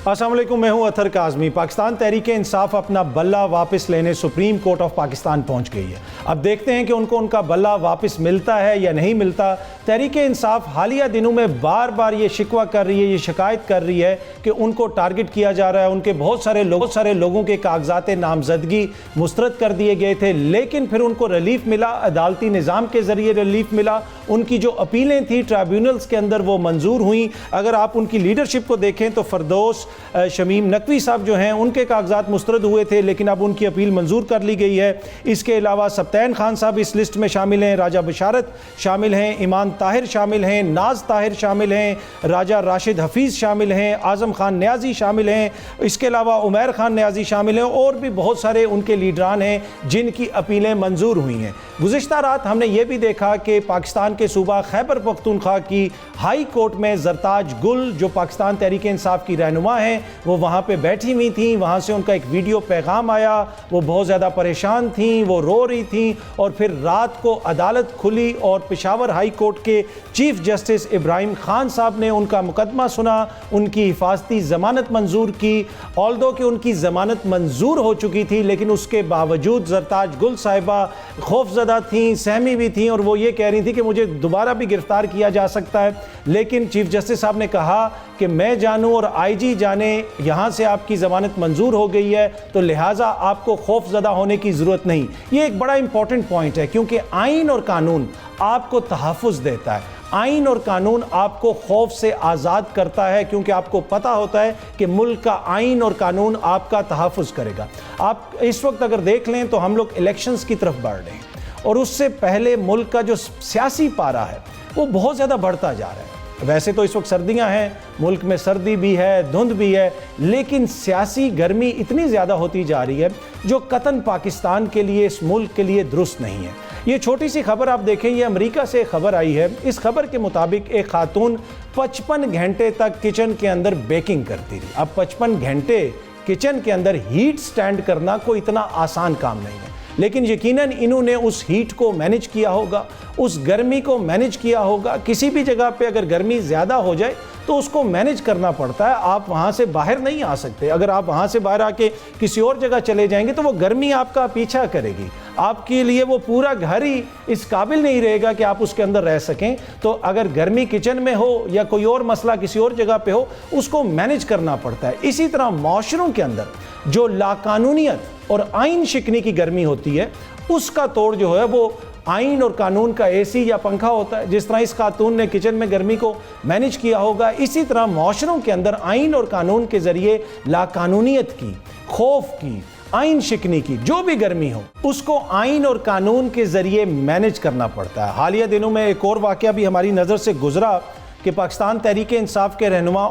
अस्सलाम वालेकुम, मैं हूं अतर काज़मी। पाकिस्तान तहरीक इंसाफ अपना बल्ला वापस लेने सुप्रीम कोर्ट ऑफ पाकिस्तान पहुंच गई है। अब देखते हैं कि उनको उनका बल्ला वापस मिलता है या नहीं मिलता। तहरीक इंसाफ हालिया दिनों में बार बार ये शिकवा कर रही है, ये शिकायत कर रही है कि उनको टारगेट किया जा रहा है। उनके बहुत सारे लोगों के कागजात नामजदगी मुस्तरद कर दिए गए थे, लेकिन फिर उनको रिलीफ मिला, अदालती निज़ाम के ज़रिए रिलीफ मिला। उनकी जो अपीलें थी ट्राइब्यूनल्स के अंदर वो मंजूर हुई। अगर आप उनकी लीडरशिप को देखें तो फरदौस शमीम नकवी साहब जो हैं उनके कागजात मुस्तरद हुए थे, लेकिन अब उनकी अपील मंजूर कर ली गई है। इसके अलावा सब्तैन खान साहब इस लिस्ट में शामिल हैं, राजा बशारत शामिल हैं, ईमान ताहिर शामिल हैं, नाज ताहिर शामिल हैं, राजा राशिद हफीज़ शामिल हैं, आज़म खान न्याजी शामिल हैं, इसके अलावा उमैर खान न्याजी शामिल हैं और भी बहुत सारे उनके लीडरान हैं जिनकी अपीलें मंजूर हुई हैं। गुज़िश्ता रात हमने ये भी देखा कि पाकिस्तान के सूबा खैबर पख्तूनख्वा की हाई कोर्ट में ज़रताज गुल जो पाकिस्तान तहरीक इंसाफ की रहनुमा हैं वो वहाँ पे बैठी हुई थी। वहाँ से उनका एक वीडियो पैगाम आया, वो बहुत ज़्यादा परेशान थी, वो रो रही थी और फिर रात को अदालत खुली और पेशावर हाई कोर्ट के चीफ जस्टिस इब्राहिम खान साहब ने उनका मुकदमा सुना, उनकी हिफाजती ज़मानत मंजूर की। ऑल्दो कि उनकी ज़मानत मंजूर हो चुकी थी, लेकिन उसके बावजूद ज़रताज गुल साहिबा खौफज़दा थी, सहमी भी थी और वो ये कह रही थी कि मुझे दोबारा भी गिरफ्तार किया जा सकता है। लेकिन चीफ जस्टिस साहब ने कहा कि मैं जानूं और आईजी जाने, यहाँ से आपकी ज़मानत मंजूर हो गई है तो लिहाजा आपको खौफज़दा होने की ज़रूरत नहीं। ये एक बड़ा इंपॉर्टेंट पॉइंट है क्योंकि आइन और कानून आपको तहफ़्फ़ुज़ देता है। आइन और कानून आपको खौफ से आज़ाद करता है क्योंकि आपको पता होता है कि मुल्क का आइन और कानून आपका तहफ़्फ़ुज़ करेगा। आप इस वक्त अगर देख लें तो हम लोग इलेक्शंस की तरफ बढ़ रहे हैं और उससे पहले मुल्क का जो सियासी पारा है वो बहुत ज़्यादा बढ़ता जा रहा है। वैसे तो इस वक्त सर्दियां हैं, मुल्क में सर्दी भी है, धुंध भी है, लेकिन सियासी गर्मी इतनी ज़्यादा होती जा रही है जो कतन पाकिस्तान के लिए, इस मुल्क के लिए दुरुस्त नहीं है। ये छोटी सी खबर आप देखें, ये अमेरिका से खबर आई है। इस खबर के मुताबिक एक खातून 55 घंटे तक किचन के अंदर बेकिंग करती रही। अब 55 घंटे किचन के अंदर हीट स्टैंड करना कोई इतना आसान काम नहीं है, लेकिन यकीनन इन्होंने उस हीट को मैनेज किया होगा, उस गर्मी को मैनेज किया होगा। किसी भी जगह पे अगर गर्मी ज़्यादा हो जाए तो उसको मैनेज करना पड़ता है, आप वहाँ से बाहर नहीं आ सकते। अगर आप वहाँ से बाहर आके किसी और जगह चले जाएंगे तो वो गर्मी आपका पीछा करेगी, आपके लिए वो पूरा घर ही इस काबिल नहीं रहेगा कि आप उसके अंदर रह सकें। तो अगर गर्मी किचन में हो या कोई और मसला किसी और जगह पे हो, उसको मैनेज करना पड़ता है। इसी तरह माशरों के अंदर जो लाकानूनियत और आइन शिकनी की गर्मी होती है उसका तोड़ जो है वो आइन और कानून का एसी या पंखा होता है। जिस तरह इस खातून ने किचन में गर्मी को मैनेज किया होगा, इसी तरह माशरों के अंदर आइन और कानून के ज़रिए लाकानूनियत की, खौफ की, आइन शिकनी की जो भी गर्मी हो उसको आइन और कानून के ज़रिए मैनेज करना पड़ता है। हालिया दिनों में एक और वाक़या भी हमारी नज़र से गुजरा कि पाकिस्तान तहरीक इंसाफ के रहनुमा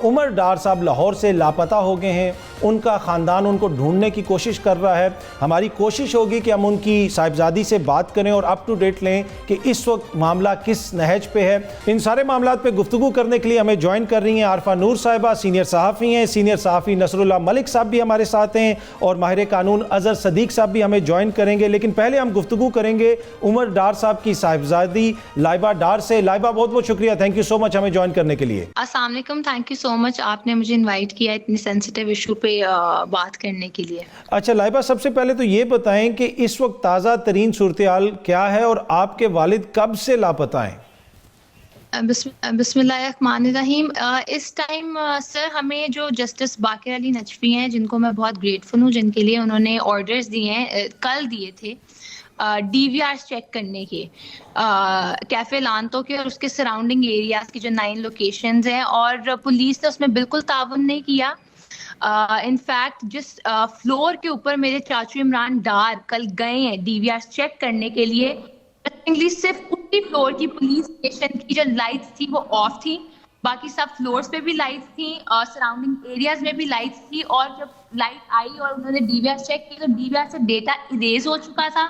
उमर डार साहब लाहौर से लापता हो गए हैं। उनका ख़ानदान उनको ढूंढने की कोशिश कर रहा है। हमारी कोशिश होगी कि हम उनकी साहिबजादी से बात करें और अप टू डेट लें कि इस वक्त मामला किस नहज पे है। इन सारे मामला पे गुफ्तगू करने के लिए हमें ज्वाइन कर रही हैं आरफा नूर साहिबा, सीनियर सहाफ़ी हैं। सीनियर सहाफ़ी नसरुल्लाह मलिक साहब भी हमारे साथ हैं और माहिर कानून अज़हर सदीक साहब भी हमें ज्वाइन करेंगे। लेकिन पहले हम गुफ्तगू करेंगे उमर डार साहब की साहिबजादी लाइबा डार से। लाइबा, बहुत बहुत शुक्रिया, थैंक यू सो मच हमें ज्वाइन करने के लिए। अस्सलाम वालेकुम, थैंक यू सो मच, आपने मुझे इनवाइट किया इतनी सेंसिटिव इशू पे बात करने के लिए। अच्छा लाइबा, सबसे पहले तो ये बताएं कि इस वक्त ताज़ा तरीन सूरत हाल क्या है और आपके वालिद कब से लापता हैं? बिस्मिल्लाहिर्रहमानिर्रहीम। इस टाइम सर हमें जो जस्टिस बाकिर अली नजफी हैं, जिनको मैं बहुत ग्रेटफुल हूँ, जिनके लिए उन्होंने ऑर्डर्स दिए हैं, कल दिए थे DVR चेक करने के कैफे लांतो के और उसके सराउंडिंग एरियाज की जो 9 लोकेशंस हैं, और पुलिस ने उसमें बिल्कुल ताउन नहीं किया। इनफैक्ट जिस फ्लोर के ऊपर मेरे चाचू इमरान डार कल गए हैं DVR चेक करने के लिए, सिर्फ उसी फ्लोर की पुलिस स्टेशन की जो लाइट्स थी वो ऑफ थी, बाकी सब फ्लोर्स पे भी लाइट्स थी और सराउंडिंग एरियाज में भी लाइट्स थी। और जब लाइट आई और उन्होंने DVR चेक की तो DVR से डेटा इरेज हो चुका था।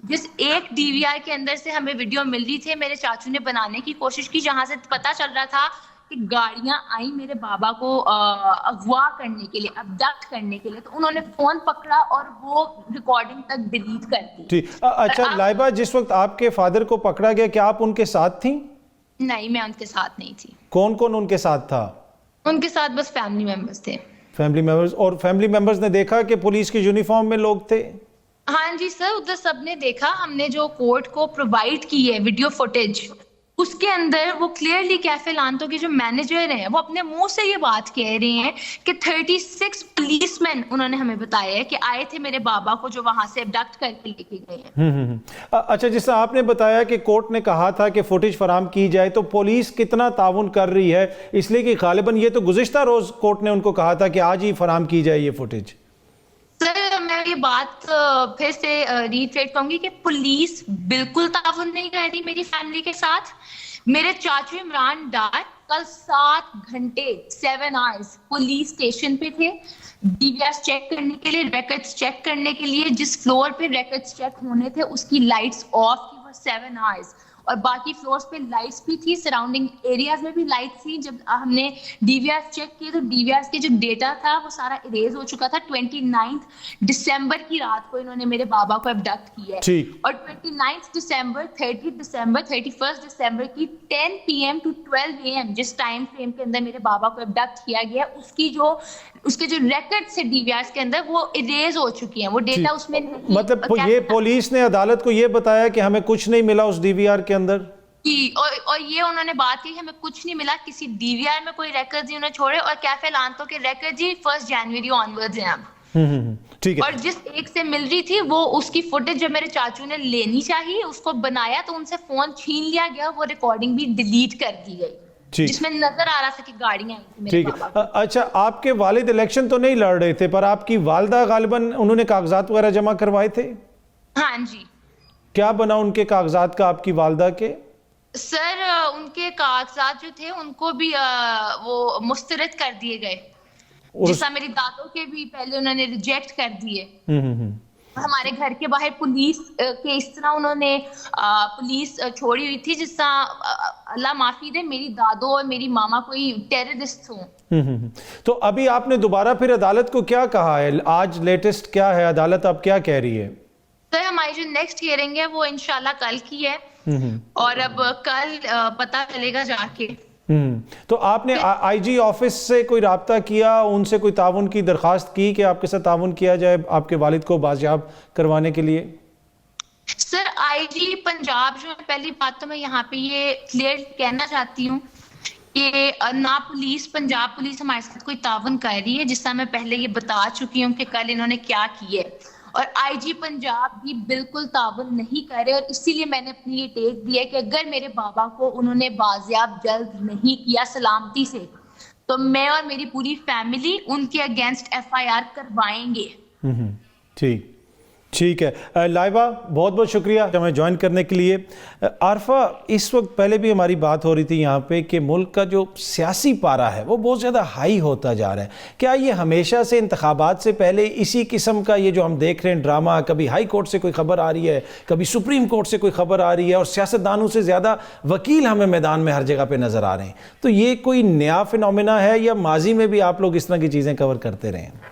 जिस एक DVR के अंदर से हमें वीडियो मिल रही थी, मेरे चाचू ने बनाने की कोशिश की, जहां से पता चल रहा था कि गाड़ियां आई मेरे बाबा को अगवा करने के लिए, अबडक्ट करने के लिए, तो उन्होंने फोन पकड़ा और वो रिकॉर्डिंग तक डिलीट कर दी। अच्छा लाइबा, जिस वक्त आपके फादर को पकड़ा गया क्या आप उनके साथ थी? नहीं, मैं उनके साथ नहीं थी। कौन कौन उनके साथ था? उनके साथ बस फैमिली मेंबर्स थे। फैमिली मेंबर्स, और फैमिली मेंबर्स ने देखा कि पुलिस की यूनिफॉर्म में लोग थे? हाँ जी सर, उधर सबने देखा। हमने जो कोर्ट को प्रोवाइड की है वीडियो फुटेज, उसके अंदर वो क्लियरली कैफे लांतो के जो मैनेजर हैं वो अपने मुंह से ये बात कह रहे हैं कि 36 पुलिसमैन उन्होंने हमें बताया है कि आए थे मेरे बाबा को जो वहां से अबडक्ट करके लेके गए हैं। अच्छा, जिससे आपने बताया कि कोर्ट ने कहा था कि फुटेज फराम की जाए, तो पुलिस कितना ताउन कर रही है? इसलिए कि गालिबन ये तो गुज़िश्ता रोज कोर्ट ने उनको कहा था कि आज ही फराम की जाए ये फुटेज। सर मैं ये बात फिर से रीट्रेट करूंगी कि पुलिस बिल्कुल ताउन नहीं कर रही मेरी फैमिली के साथ। मेरे चाचू इमरान डार कल 7 घंटे 7 आवर्स पुलिस स्टेशन पे थे, डीवीआर चेक करने के लिए, रिकॉर्ड्स चेक करने के लिए। जिस फ्लोर पे रिकॉर्ड्स चेक होने थे उसकी लाइट्स ऑफ की फॉर 7 आवर्स, और बाकी फ्लोर्स पे लाइट्स भी थी, सराउंडिंग एरियाज में भी लाइट्स थी। जब हमने डीवीआर चेक किए तो डीवीआर के जो डेटा था वो सारा इरेज हो चुका था। 29 दिसंबर की रात को इन्होंने मेरे बाबा को अबडक्ट किया है, और 29 दिसंबर, 30 दिसंबर, 31 दिसंबर की 10 PM to 12 AM जिस टाइम फ्रेम के अंदर मेरे बाबा को अबडक्ट किया गया, उसके जो रिकॉर्ड्स है डीवीआर के अंदर वो इरेज हो चुकी हैं, वो डेटा उसमें नहीं। मतलब ये पुलिस ने अदालत को ये बताया कि हमें कुछ नहीं मिला उस डीवीआर के अंदर? और ये उन्होंने बात की हमें कुछ नहीं मिला, किसी डीवीआर में कोई रिकॉर्ड नहीं उन्होंने छोड़े, और कैफे लांतो के रिकॉर्ड ही 1 जनवरी ऑनवर्ड्स हैं अब। ठीक है। और जिस एक से मिल रही थी वो उसकी फुटेज जब मेरे चाचू ने लेनी चाहिए उसको बनाया तो उनसे फोन छीन लिया गया, वो रिकॉर्डिंग भी डिलीट कर दी गई जिसमें नजर आ रहा था कि गाड़ियां आई थी मेरे बाबा। अच्छा, आपके वालिद इलेक्शन तो नहीं लड़ रहे थे, पर आपकी वालदा गालिबन उन्होंने कागजात वगैरह जमा करवाए थे? हाँ जी। क्या बना उनके कागजात का, आपकी वालदा के? सर उनके कागजात जो थे उनको भी वो मुस्तरद कर दिए गए, जिसका मेरी दादों के भी पहले उन्होंने रिजेक्ट कर दिए। हमारे घर के बाहर पुलिस के इस तरह उन्होंने पुलिस छोड़ी हुई थी जिसका अल्लाह माफी दे मेरी दादो और मेरी मामा कोई टेररिस्ट हो। तो अभी आपने दोबारा फिर अदालत को क्या कहा है? आज लेटेस्ट क्या है, अदालत अब क्या कह रही है? सर हमारी जो नेक्स्ट हियरिंग है वो इंशाल्लाह कल की है, और अब कल पता चलेगा जाके। तो आपने आईजी ऑफिस से कोई राब्ता किया, उनसे कोई ताउन की दरखास्त की कि आपके साथ ताउन किया जाए आपके वालिद को बाजियाब करवाने के लिए? सर आईजी पंजाब जो, पहली बात तो मैं यहाँ पे ये क्लियर कहना चाहती हूँ कि ना पुलिस, पंजाब पुलिस हमारे साथ कोई ताउन कर रही है, जिसका मैं पहले ये बता चुकी हूँ कि कल इन्होंने क्या किया है, और आईजी पंजाब भी बिल्कुल ताउन नहीं कर रहे। और इसीलिए मैंने अपनी ये टेक दिया कि अगर मेरे बाबा को उन्होंने बाजियाब जल्द नहीं किया सलामती से, तो मैं और मेरी पूरी फैमिली उनके अगेंस्ट FIR करवाएंगे। ठीक है। लाइबा, बहुत बहुत शुक्रिया हमें ज्वाइन करने के लिए। आरफा, इस वक्त पहले भी हमारी बात हो रही थी यहाँ पे कि मुल्क का जो सियासी पारा है वो बहुत ज़्यादा हाई होता जा रहा है। क्या ये हमेशा से इंतखाबात से पहले इसी किस्म का ये जो हम देख रहे हैं ड्रामा, कभी हाई कोर्ट से कोई खबर आ रही है, कभी सुप्रीम कोर्ट से कोई खबर आ रही है, और सियासतदानों से ज़्यादा वकील हमें मैदान में हर जगह पर नज़र आ रहे हैं, तो ये कोई नया फिनोमेना है या माजी में भी आप लोग इस तरह की चीज़ें कवर करते रहे हैं?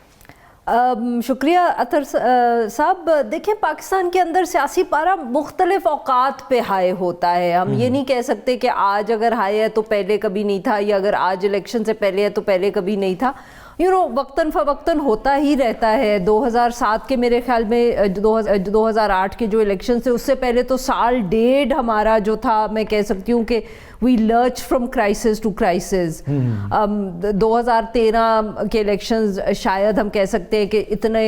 शुक्रिया अतर साहब। देखिए, पाकिस्तान के अंदर सियासी पारा मुख्तलिफ औकात पे हाई होता है। हम ये नहीं कह सकते कि आज अगर हाई है तो पहले कभी नहीं था, या अगर आज इलेक्शन से पहले है तो पहले कभी नहीं था। वक्तन फ़वक्तन होता ही रहता है। 2007 के मेरे ख्याल में 2008 के जो इलेक्शन थे उससे पहले तो साल डेढ़ हमारा जो था, मैं कह सकती हूँ कि we lurch from crisis to crisis. 2013 के इलेक्शंस शायद हम कह सकते हैं कि इतने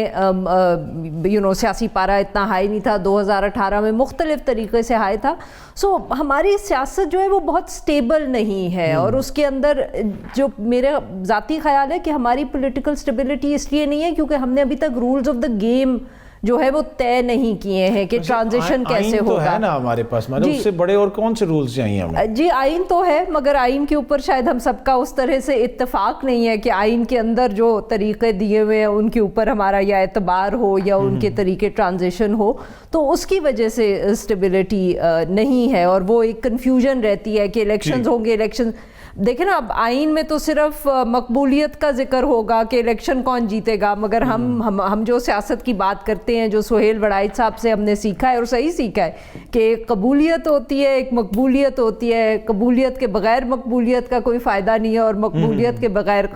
सियासी पारा इतना हाई नहीं था। 2018 में मुख्तलिफ तरीके से हाई था। सो हमारी सियासत जो है वो बहुत स्टेबल नहीं है, और उसके अंदर जो मेरा ज़ाती ख्याल है कि हमारी पॉलिटिकल स्टेबिलिटी इसलिए नहीं है क्योंकि हमने अभी तक रूल्स ऑफ द गेम जो है वो तय नहीं किए हैं कि ट्रांजिशन कैसे होगा। तो है ना हमारे पास, मतलब उससे बड़े और कौन से रूल्स चाहिए हमें? जी, आइन तो है, मगर आइन के ऊपर शायद हम सबका उस तरह से इत्तेफाक नहीं है कि आइन के अंदर जो तरीके दिए हुए हैं उनके ऊपर हमारा या एतबार हो या उनके तरीके ट्रांजिशन हो, तो उसकी वजह से स्टेबिलिटी नहीं है, और वो एक कन्फ्यूजन रहती है कि इलेक्शंस होंगे, इलेक्शन देखें ना, अब आइन में तो सिर्फ मकबूलियत का जिक्र होगा कि इलेक्शन कौन जीतेगा, मगर हम जो सियासत की बात करते हैं, जो सुहेल वड़ाइच साहब से हमने सीखा है और सही सीखा है कि एक कबूलियत होती है, एक मकबूलियत होती है। कबूलियत के बगैर मकबूलियत का कोई फ़ायदा नहीं है, और मकबूलियत के बगैर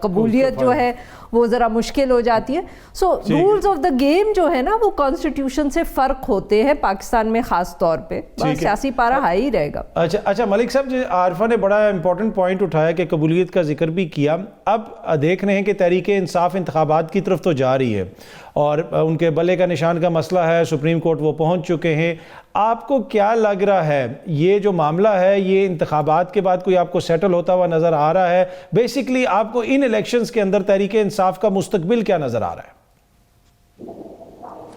कबूलियत जो है वो ज़रा मुश्किल हो जाती है। So rules of the game जो है ना, वो कॉन्स्टिट्यूशन से फ़र्क होते हैं पाकिस्तान में ख़ास तौर पे। सियासी पारा हाई ही रहेगा। अच्छा मलिक साहब, आरफा ने बड़ा इंपॉर्टेंट पॉइंट उठाया कि कबूलियत का जिक्र भी किया। अब देख रहे हैं कि तहरीके इंसाफ इंतखाबात की तरफ तो जा रही है और उनके बल्ले का निशान का मसला है, सुप्रीम कोर्ट वो पहुंच चुके हैं। आपको क्या लग रहा है, ये जो मामला है ये इंतखाबात के बाद कोई आपको सेटल होता हुआ नज़र आ रहा है? बेसिकली आपको इन इलेक्शंस के अंदर तहरीके इंसाफ का मुस्तकबिल क्या नज़र आ रहा है?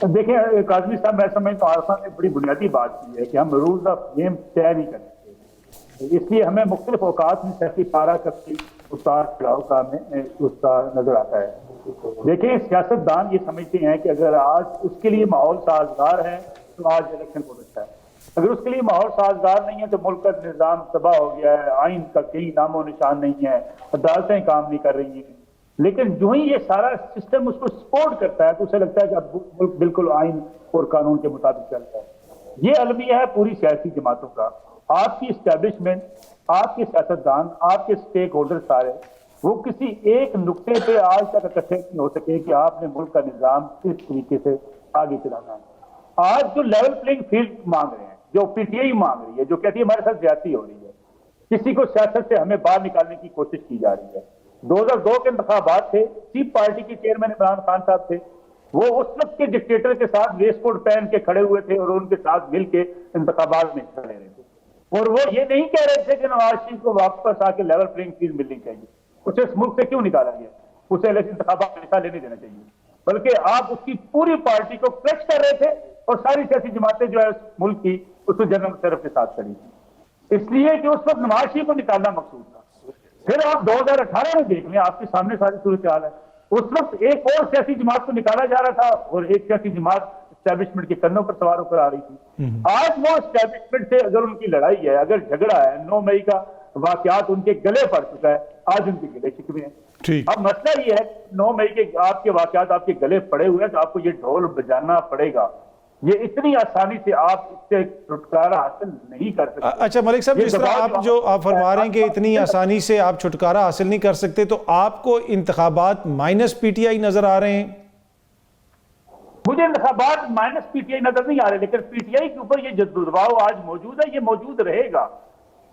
देखिए काजमी साहब, मैं समझता हूँ आरफा ने बड़ी बुनियादी बात की है कि हम रूल्स ऑफ गेम तय नहीं कर सकते, इसलिए हमें मुख्तलिफ औकात में सियासी पारा करके उतार चढ़ाव का हमें उसका नजर आता है। देखिए सियासतदान ये समझते हैं कि अगर आज उसके लिए माहौल साजगार है तो आज इलेक्शन हो सकता है, अगर उसके लिए माहौल साजगार नहीं है तो मुल्क का निज़ाम तबाह हो गया है, आइन का कहीं नामो निशान नहीं है, अदालतें काम नहीं कर रही हैं। लेकिन जो ही ये सारा सिस्टम उसको सपोर्ट करता है तो उसे लगता है कि अब मुल्क बिल्कुल आइन और कानून के मुताबिक चलता है। ये अलमिया है पूरी सियासी जमातों का। आपकी इस्टेब्लिशमेंट, आपके सियासतदान, आपके स्टेक होल्डर सारे वो किसी एक नुक्ते पे आज तक इकट्ठे नहीं हो सके कि आपने मुल्क का निज़ाम किस तरीके से आगे चलाना है। आज जो लेवल प्लेइंग फील्ड मांग रहे हैं, जो पीटीआई मांग रही है, जो कहती है हमारे साथ ज्यादती हो रही है, किसी को सियासत से हमें बाहर निकालने की कोशिश की जा रही है। 2002 के इंतखाबात थे, सीप पार्टी के चेयरमैन इमरान खान साहब थे, वो उस वक्त के डिक्टेटर के साथ वेस्ट कोट पहन के खड़े हुए थे और उनके साथ मिल के इंतखाबात में हिस्सा ले रहे थे। और वो ये नहीं कह रहे थे कि नवाज शरीफ को वापस आके लेवल प्लेइंग फील्ड मिलनी चाहिए, उसे इस मुल्क से क्यों निकाला गया, उसे इंतखाबात में हिस्सा लेने देना चाहिए, बल्कि आप उसकी पूरी पार्टी को क्रश कर रहे थे और सारी सियासी जमातें जो है उस मुल्क की उसमें जनरल मुशर्रफ के साथ खड़ी थी, इसलिए कि उस वक्त नवाज शरीफ को निकालना मकसूद था। फिर आप 2018 में देख लें, आपके सामने सारी सूरत हाल है। उस वक्त एक और सियासी जमात को निकाला जा रहा था और एक सियासी जमात एस्टैब्लिशमेंट के कन्नों पर सवार होकर आ रही थी। आज वो एस्टैब्लिशमेंट से अगर उनकी लड़ाई है, अगर झगड़ा है, 9 मई का वाकयात उनके गले पड़ चुका है, आज उनके गले शिकवे हैं। अब मसला ये है 9 मई के आपके वाकयात आपके गले पड़े हुए हैं तो आपको ये ढोल बजाना पड़ेगा। ये इतनी आसानी से आप इससे छुटकारा हासिल नहीं कर सकते। अच्छा मलिक साहब, जिस तरह आप फरमा रहे हैं कि इतनी आसानी से आप छुटकारा हासिल नहीं कर सकते, तो आपको इंतखाबात माइनस पीटीआई नजर आ रहे हैं? मुझे इंतखाबात माइनस पीटीआई नजर नहीं आ रहे, लेकिन पीटीआई के ऊपर ये दबाव आज मौजूद है, ये मौजूद रहेगा।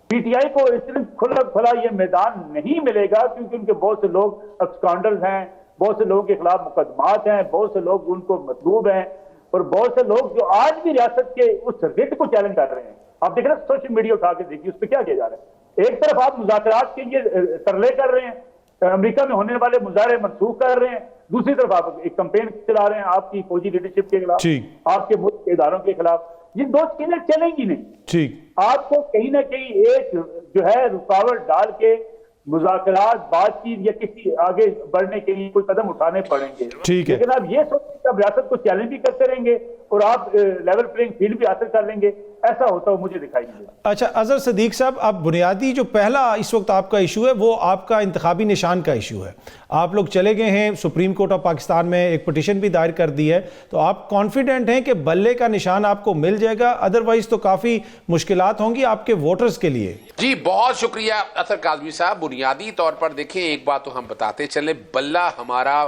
पीटीआई को इतने खुला ये मैदान नहीं मिलेगा क्योंकि उनके बहुत से लोग एब्सकॉन्डर्स हैं, बहुत से लोगों के खिलाफ मुकदमात हैं, बहुत से लोग उनको मतलूब हैं और बहुत से लोग जो आज भी रियासत के उस रिट को चैलेंज कर रहे हैं। आप देख रहे हैं सोशल मीडिया उठा के देखिए उस पर क्या किया जा रहा है। एक तरफ आप मुज़ाकरात के लिए तरले कर रहे हैं, अमेरिका में होने वाले मुजाहरे मनसूख कर रहे हैं, दूसरी तरफ आप एक कैंपेन चला रहे हैं आपकी फौजी लीडरशिप के खिलाफ, आपके मुल्क के इदारों के खिलाफ। ये दो चीजें चलेंगी नहीं। ठीक, आपको कहीं ना कहीं एक जो है रुकावट डाल के मुज़ाकरात, बातचीत या किसी आगे बढ़ने के लिए कोई कदम उठाने पड़ेंगे। ठीक है, लेकिन आप ये सोचते हैं रियासत को चैलेंज भी करते रहेंगे और आप लेवल प्लेइंग फील्ड भी हासिल कर लेंगे, ऐसा होता हो मुझे दिखाई नहीं देता। अच्छा अजहर सदीक साहब, अब बुनियादी जो पहला इस वक्त आपका इशू है वो आपका इंतखाबी निशान का इशू है। आप लोग चले गए हैं सुप्रीम कोर्ट ऑफ पाकिस्तान में, एक पिटीशन भी दायर कर दी है, तो आप कॉन्फिडेंट हैं कि बल्ले का निशान आपको मिल जाएगा? अदरवाइज तो काफी मुश्किलात होंगी आपके वोटर्स के लिए। जी बहुत शुक्रिया असर काजमी साहब। बुनियादी तौर पर देखें, एक बात तो हम बताते चले, बल्ला हमारा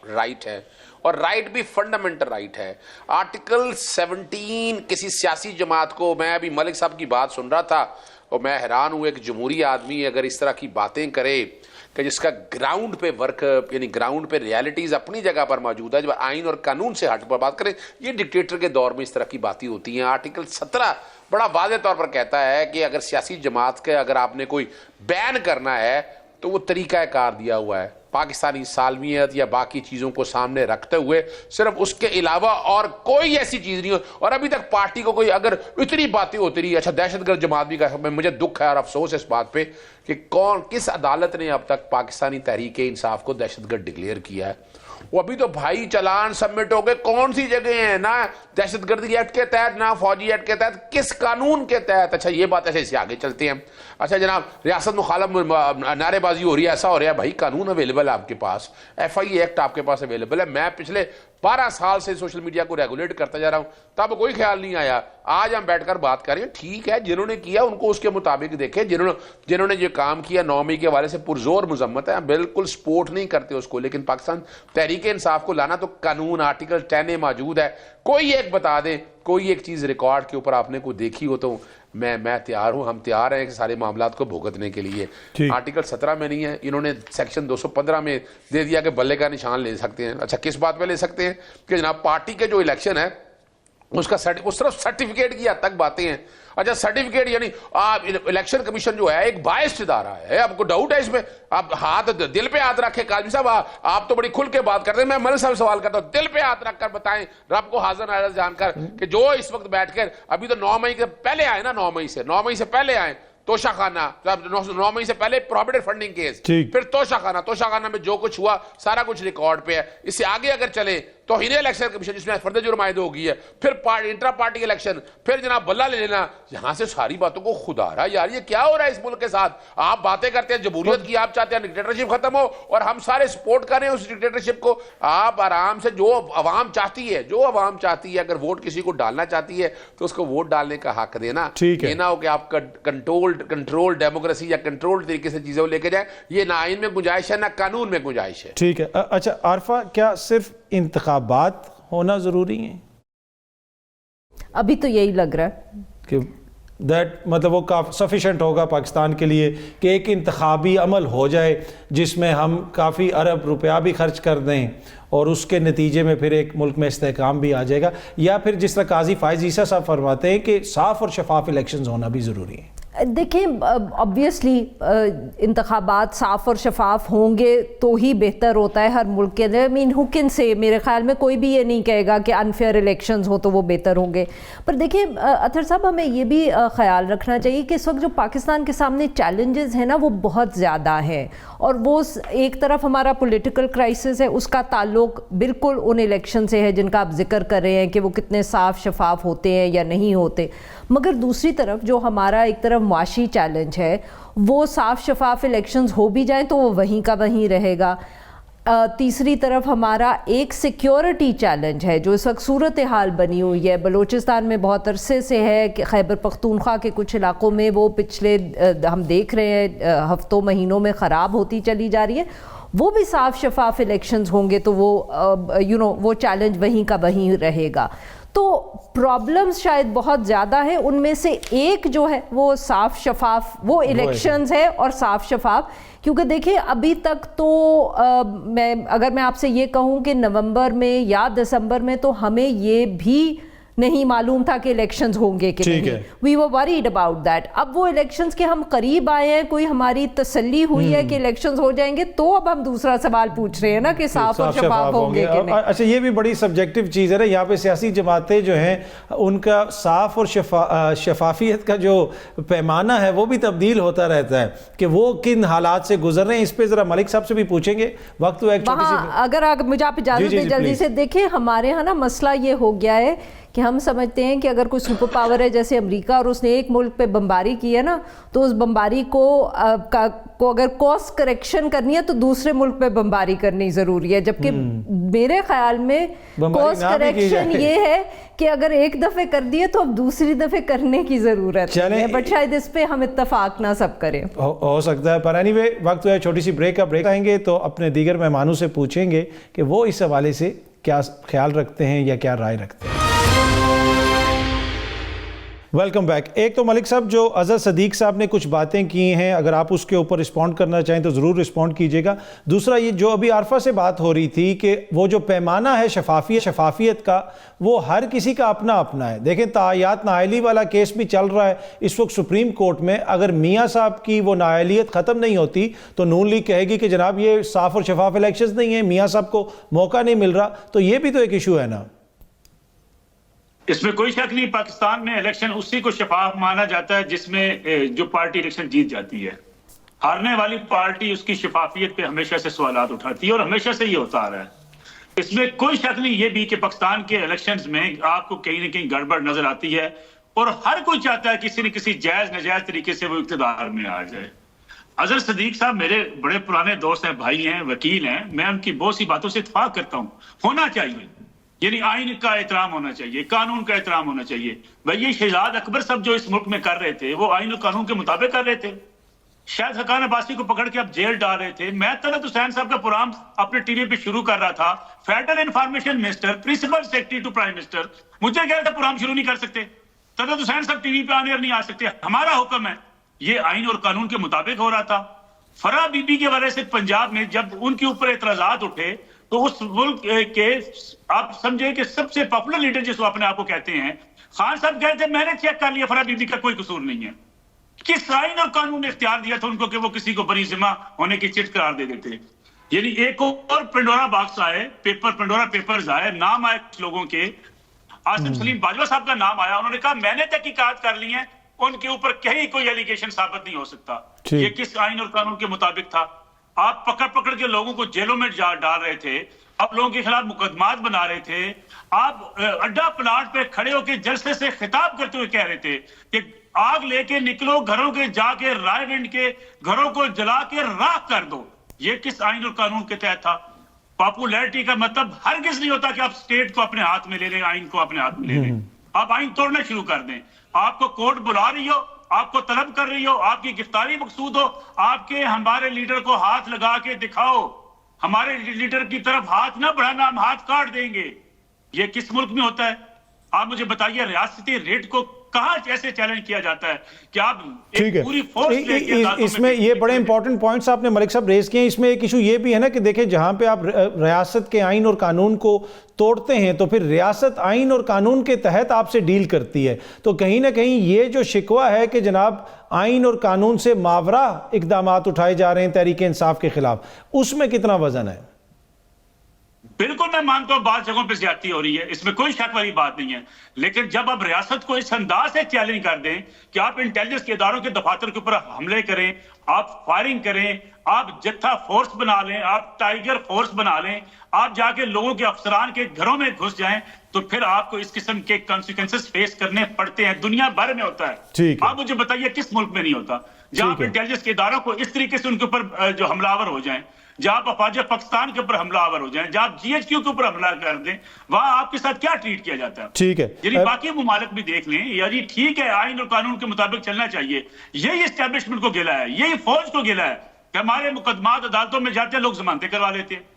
राइट है और राइट भी फंडामेंटल राइट है। आर्टिकल 17 किसी सियासी जमात को, मैं अभी मलिक साहब की बात सुन रहा था और मैं हैरान हूँ, एक जमहूरी आदमी अगर इस तरह की बातें करे कि जिसका ग्राउंड पे वर्क यानी ग्राउंड पे रियलिटीज अपनी जगह पर मौजूद है, जब आइन और कानून से हट पर बात करें, ये डिक्टेटर के दौर में इस तरह की बातें होती हैं। आर्टिकल 17 बड़ा वाज़ेह तौर पर कहता है कि अगर सियासी जमात के अगर आपने कोई बैन करना है तो वो तरीका कार दिया हुआ है, पाकिस्तानी सालमियत या बाकी चीज़ों को सामने रखते हुए सिर्फ उसके अलावा और कोई ऐसी चीज़ नहीं हो। और अभी तक पार्टी को कोई अगर इतनी बातें होती रही, अच्छा दहशतगर्द जमात भी का, मुझे दुख है और अफसोस है इस बात पे कि किस अदालत ने अब तक पाकिस्तानी तहरीक इंसाफ को दहशतगर्द डिक्लेयर किया है। वो अभी तो भाई चालान सबमिट हो गए, कौन सी जगह है, ना दहशतगर्दी एक्ट के तहत ना फौजी एक्ट के तहत, किस कानून के तहत। अच्छा ये बात ऐसे इससे आगे चलते हैं। अच्छा जनाब, रियासत मुखालफ नारेबाजी हो रही है, ऐसा हो रहा है, भाई कानून अवेलेबल है आपके पास, FI एक्ट आपके पास अवेलेबल है। मैं पिछले 12 साल से सोशल मीडिया को रेगुलेट करता जा रहा हूं, तब कोई ख्याल नहीं आया। आज हम बैठकर बात करें, ठीक है जिन्होंने किया उनको उसके मुताबिक देखें, जिन्होंने जो काम किया 9 मई के हवाले से पुरजोर मजम्मत है, बिल्कुल सपोर्ट नहीं करते उसको, लेकिन पाकिस्तान तहरीक इंसाफ को लाना तो कानून आर्टिकल 10A मौजूद है। कोई एक बता दें, कोई एक चीज रिकॉर्ड के ऊपर आपने को देखी हो तो मैं तैयार हूं, हम तैयार हैं कि सारे मामलात को भुगतने के लिए। आर्टिकल 17 में नहीं है, इन्होंने सेक्शन 215 में दे दिया कि बल्ले का निशान ले सकते हैं। अच्छा किस बात पे ले सकते हैं कि जनाब पार्टी के जो इलेक्शन है उसका सिर्फ सर्टिफिकेट की हद तक बातें हैं। अच्छा सर्टिफिकेट यानी आप इलेक्शन कमीशन जो है एक बायस्ड इदारा है, आपको डाउट है इसमें? आप हाथ दिल पे हाथ रखे, काजमी साहब आप तो बड़ी खुल के बात करते हैं, मैं मलिक साहब सवाल करता हूं, दिल पे हाथ रखकर बताएं रब को हाजिर नाज़िर जानकर कि जो इस वक्त बैठकर अभी तो 9 मई के पहले आए ना, 9 मई से पहले आए तोशा खाना, 9 मई से पहले प्रोहिबिटेड फंडिंग केस, फिर तोशा खाना में जो कुछ हुआ सारा कुछ रिकॉर्ड पे है। इससे आगे अगर चले तो हिने इलेक्शन कमीशन जिसमें फर्द जुर्म आयद हो गई है, फिर इंट्रा पार्टी इलेक्शन, फिर जनाब बल्ला ले लेना, यहां से सारी बातों को खुदारा यार ये क्या हो रहा है इस मुल्क के साथ। आप बातें करते हैं जमहूरियत की, आप चाहते हैं डिक्टेटरशिप खत्म हो और हम सारे सपोर्ट कर रहे हैं उस डिक्टेटरशिप को। आप आराम से जो अवाम चाहती है, अगर वोट किसी को डालना चाहती है तो उसको वोट डालने का हक देना, ये ना हो कि आप कंट्रोल डेमोक्रेसी या कंट्रोल तरीके से चीजों को लेके जाए, ये ना आइन में गुंजाइश है ना कानून में गुंजाइश है। ठीक है। अच्छा आरफा, क्या सिर्फ इंतखाबात होना जरूरी है? अभी तो यही लग रहा है कि दैट मतलब वो काफ़ी सफिशेंट होगा पाकिस्तान के लिए कि एक इंतखाबी अमल हो जाए जिसमें हम काफ़ी अरब रुपया भी खर्च कर दें और उसके नतीजे में फिर एक मुल्क में इस्तेहकाम भी आ जाएगा, या फिर जिस तरह काजी फायज़ ईसा साहब फरमाते हैं कि साफ़ और शफाफ इलेक्शंस होना भी ज़रूरी है? देखिए ऑब्वियसली इंतखाबात साफ़ और शफाफ होंगे तो ही बेहतर होता है हर मुल्क के लिए। I mean who can say, मेरे ख्याल में कोई भी ये नहीं कहेगा कि अनफेयर इलेक्शंस हो तो वो बेहतर होंगे। पर देखिए अतर साहब, हमें ये भी ख्याल रखना चाहिए कि इस वक्त जो पाकिस्तान के सामने चैलेंजेस हैं ना वो बहुत ज़्यादा हैं, और वो एक तरफ हमारा पॉलिटिकल क्राइसिस है, उसका ताल्लुक बिल्कुल उन इलेक्शन से है जिनका आप जिक्र कर रहे हैं कि वो कितने साफ़ शफाफ होते हैं या नहीं होते, मगर दूसरी तरफ जो हमारा एक तरफ मुआशी चैलेंज है वो साफ़ शफाफ इलेक्शंस हो भी जाएं तो वो वहीं का वहीं रहेगा। तीसरी तरफ हमारा एक सिक्योरिटी चैलेंज है जो इस वक्त सूरत हाल बनी हुई है बलूचिस्तान में बहुत अरसे से है कि खैबर पख्तूनख्वा के कुछ इलाकों में वो पिछले हम देख रहे हैं हफ्तों महीनों में ख़राब होती चली जा रही है। वो भी साफ़ शफाफ इलेक्शंस होंगे तो वो वो चैलेंज वहीं का वहीं रहेगा। तो प्रॉब्लम्स शायद बहुत ज़्यादा है, उनमें से एक जो है वो साफ़ शफाफ वो इलेक्शंस है और साफ़ शफाफ, क्योंकि देखिए अभी तक तो अगर मैं आपसे ये कहूँ कि नवंबर में या दिसंबर में तो हमें ये भी नहीं मालूम था कि इलेक्शंस होंगे कि नहीं, we were worried about that. अब वो इलेक्शंस के हम करीब आए हैं, कोई हमारी तसल्ली हुई है कि इलेक्शंस हो जाएंगे, तो अब हम दूसरा सवाल पूछ रहे हैं ना कि साफ और शफाफ होंगे कि नहीं। अच्छा ये भी बड़ी सब्जेक्टिव चीज़ है ना, यहाँ पे सियासी जमातें जो हैं उनका साफ और शफाफियत का जो पैमाना है वो भी तब्दील होता रहता है कि वो किन हालात से गुजर रहे हैं। इस पर ज़रा मलिक साहब से भी पूछेंगे, वक्त तो एक छोटी सी अगर मुझे आप इजाज़त दें जल्दी से। देखिए हमारे यहाँ ना मसला ये हो गया है कि हम समझते हैं कि अगर कोई सुपर पावर है जैसे अमेरिका और उसने एक मुल्क पे बमबारी की है ना, तो उस बमबारी को अगर कॉस्ट करेक्शन करनी है तो दूसरे मुल्क पे बमबारी करनी ज़रूरी है, जबकि मेरे ख्याल में कॉस्ट करेक्शन ये है कि अगर एक दफ़े कर दिए तो अब दूसरी दफ़े करने की ज़रूरत है, बट शायद इस पे हम इत्तफाक ना सब करें, हो सकता है। पर एनीवे वक्त है छोटी सी ब्रेक आएंगे तो अपने दीगर मेहमानों से पूछेंगे कि वो इस हवाले से क्या ख्याल रखते हैं या क्या राय रखते हैं। Welcome back. एक तो मलिक साहब, जो अजहर सदीक साहब ने कुछ बातें की हैं, अगर आप उसके ऊपर रिस्पॉन्ड करना चाहें तो ज़रूर रिस्पॉन्ड कीजिएगा। दूसरा, ये जो अभी आरफा से बात हो रही थी कि वो जो पैमाना है शफाफियत का, वो हर किसी का अपना अपना है। देखें, तायात नाअहली वाला केस भी चल रहा है इस वक्त सुप्रीम कोर्ट में। अगर मियाँ साहब की वो नाअहलियत ख़त्म नहीं होती तो नून लीग कहेगी कि जनाब ये साफ़ और शफाफ इलेक्शन नहीं है, मियाँ साहब को मौका नहीं मिल रहा। तो ये भी तो एक इशू है ना। इसमें कोई शक नहीं, पाकिस्तान में इलेक्शन उसी को शफाफ माना जाता है जिसमें जो पार्टी इलेक्शन जीत जाती है। हारने वाली पार्टी उसकी शफाफियत पे हमेशा से सवालात उठाती है और हमेशा से ये होता आ रहा है। इसमें कोई शक नहीं ये भी कि पाकिस्तान के इलेक्शंस में आपको कहीं न कहीं गड़बड़ नजर आती है और हर कोई चाहता है किसी न किसी जायज नजायज तरीके से वो इक़्तिदार में आ जाए। अजहर सदीक साहब मेरे बड़े पुराने दोस्त हैं, भाई हैं, वकील हैं। मैं उनकी बहुत सी बातों से इत्तेफाक करता हूँ। होना चाहिए, यानी आइन का एहतराम होना चाहिए, कानून का एहतराम होना चाहिए। भाई ये शहजाद अकबर साहब जो इस मुल्क में कर रहे थे वो आइन और कानून के मुताबिक कर रहे थे। शायद हकान अब्बासी को पकड़ के अब जेल डाल रहे थे। मैं तलत हुसैन साहब का प्रोग्राम अपने टीवी पे शुरू कर रहा था, federal information minister, principal secretary to prime minister, मुझे कह रहे थे प्रोग्राम शुरू नहीं कर सकते, तलत हुसैन साहब टीवी पे आने और नहीं आ सकते, हमारा हुक्म है। ये आइन और कानून के मुताबिक हो रहा था। फराह बीबी के वजह से पंजाब में जब उनके ऊपर एतराजात उठे तो उस मुल्क के आप समझे कि सबसे पॉपुलर लीडर जिसको अपने आप को कहते हैं, खान साहब कहते हैं मैंने चेक कर लिया, फराह बीबी का कोई कसूर नहीं है। किस आइन और कानून ने इख्तियार दिया था उनको कि वो किसी को बरी जिम्मा होने की चिट करार दे देते? यानी एक और पेंडोरा बॉक्स आए, पेंडोरा पेपर्स आए, नाम आए कुछ लोगों के, आसिम सलीम बाजवा साहब का नाम आया। उन्होंने कहा मैंने तहकीकात कर ली है, उनके ऊपर कहीं कोई एलिगेशन साबित नहीं हो सकता। ये किस आइन और कानून के मुताबिक था? आप पकड़ के लोगों को जेलों में डाल रहे थे, आप लोगों के खिलाफ मुकदमात बना रहे थे, आप अड्डा प्लाट पे खड़े होकर जलसे से खिताब करते हुए कह रहे थे कि आग लेके निकलो, घरों के जाके रायविंड के घरों को जला के राख कर दो। ये किस आइन और कानून के तहत था? पॉपुलैरिटी का मतलब हरगिज नहीं होता कि आप स्टेट को अपने हाथ में ले लें, आइन को अपने हाथ में ले लें। आप आइन तोड़ना शुरू कर दें। आपको कोर्ट बुला रही हो, आपको तलब कर रही हो, आपकी गिरफ्तारी मकसूद हो, आपके हमारे लीडर को हाथ लगा के दिखाओ, हमारे लीडर की तरफ हाथ ना बढ़ाना, हम हाथ काट देंगे। ये किस मुल्क में होता है? आप मुझे बताइए, रियासती रेट को कहां ऐसे चैलेंज किया जाता है कि आप एक पूरी फोर्स लेके? इसमें ये बड़े इंपॉर्टेंट पॉइंट्स आपने मलिक साहब रेज किए हैं। इसमें एक इशू ये भी है ना कि देखें, जहां पे आप रियासत के आइन और कानून को तोड़ते हैं तो फिर रियासत आइन और कानून के तहत आपसे डील करती है। तो कहीं ना कहीं ये जो शिकवा है कि जनाब आइन और कानून से मावरा इकदामात उठाए जा रहे हैं तहरीक इंसाफ के खिलाफ, उसमें कितना वजन है? बिल्कुल मैं मानता हूं बात जगहों पे ज्यादती हो रही है, इसमें कोई शक वाली बात नहीं है। लेकिन जब आप रियासत को इस अंदाज से चैलेंज कर दें कि आप इंटेलिजेंस के इदारों के दफातर के ऊपर हमले करें, आप फायरिंग करें, आप जत्था फोर्स बना लें, आप टाइगर फोर्स बना लें, आप जाके लोगों के अफसरान के घरों में घुस जाएं, तो फिर आपको इस किस्म के कॉन्सिक्वेंसेस फेस करने पड़ते हैं। दुनिया भर में होता है। आप मुझे बताइए किस मुल्क में नहीं होता जहां पर इंटेलिजेंस के इदारों को इस तरीके से उनके ऊपर जो हमलावर हो जाएं, जहां अफवाज पाकिस्तान के ऊपर हमलावर हो जाएं, जहां GHQ के ऊपर हमला कर दें, वहां आपके साथ क्या ट्रीट किया जाता है? ठीक है, यानी बाकी मुमालिक भी देख लें, यानी ठीक है आइन और कानून के मुताबिक चलना चाहिए। यही एस्टेब्लिशमेंट को गिला है, यही फौज को गिला है कि हमारे मुकदमात अदालतों में जाते हैं, लोग जमानतें करवा लेते हैं।